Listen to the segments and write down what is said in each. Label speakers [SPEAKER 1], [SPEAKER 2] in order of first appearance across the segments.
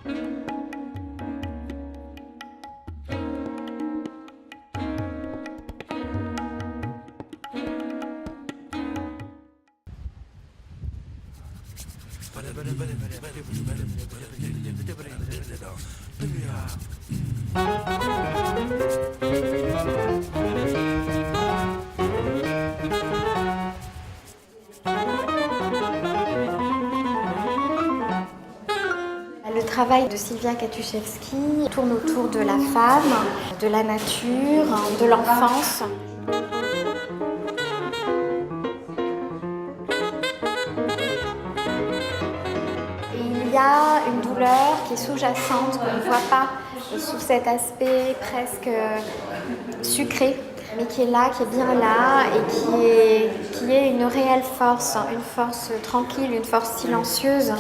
[SPEAKER 1] Le travail de Sylwia Katuszewski tourne autour de la femme, de la nature, de l'enfance. Il y a une douleur qui est sous-jacente, qu'on ne voit pas sous cet aspect presque sucré, mais qui est là, qui est bien là et qui est une réelle force, une force tranquille, une force silencieuse,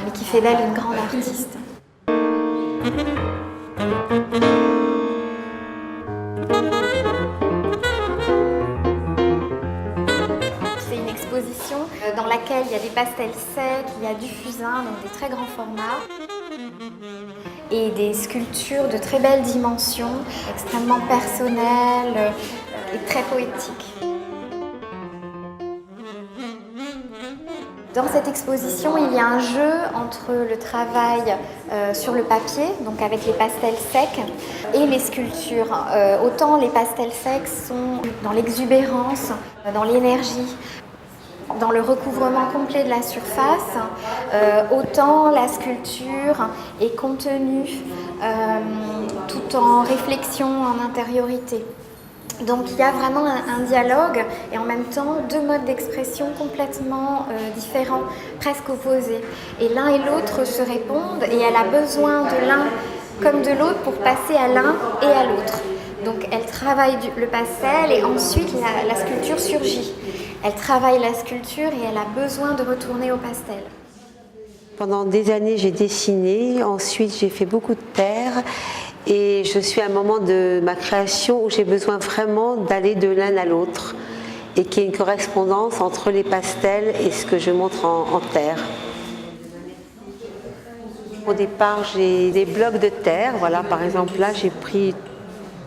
[SPEAKER 1] mais qui fait d'elle une grande artiste. C'est une exposition dans laquelle il y a des pastels secs, il y a du fusain, donc des très grands formats, et des sculptures de très belles dimensions, extrêmement personnelles et très poétiques. Dans cette exposition, il y a un jeu entre le travail sur le papier, donc avec les pastels secs, et les sculptures. Autant les pastels secs sont dans l'exubérance, dans l'énergie, dans le recouvrement complet de la surface, autant la sculpture est contenue tout en réflexion, en intériorité. Donc il y a vraiment un dialogue et en même temps deux modes d'expression complètement différents, presque opposés. Et l'un et l'autre se répondent et elle a besoin de l'un comme de l'autre pour passer à l'un et à l'autre. Donc elle travaille le pastel et ensuite la sculpture surgit. Elle travaille la sculpture et elle a besoin de retourner au pastel.
[SPEAKER 2] Pendant des années, j'ai dessiné, ensuite j'ai fait beaucoup de terre et je suis à un moment de ma création où j'ai besoin vraiment d'aller de l'un à l'autre et qu'il y ait une correspondance entre les pastels et ce que je montre en terre. Au départ, j'ai des blocs de terre. Voilà, par exemple, là, j'ai pris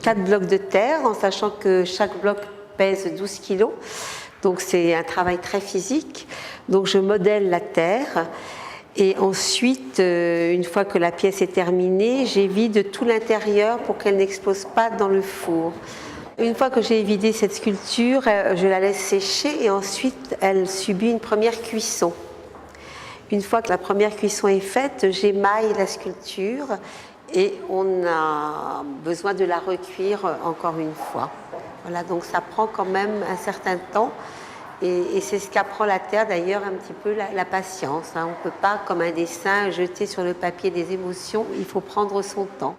[SPEAKER 2] 4 blocs de terre en sachant que chaque bloc pèse 12 kilos. Donc c'est un travail très physique. Donc je modèle la terre et ensuite, une fois que la pièce est terminée, j'évide tout l'intérieur pour qu'elle n'explose pas dans le four. Une fois que j'ai évidé cette sculpture, je la laisse sécher et ensuite elle subit une première cuisson. Une fois que la première cuisson est faite, j'émaille la sculpture et on a besoin de la recuire encore une fois. Voilà, donc ça prend quand même un certain temps et c'est ce qu'apprend la terre d'ailleurs un petit peu la patience. On ne peut pas, comme un dessin, jeter sur le papier des émotions, il faut prendre son temps.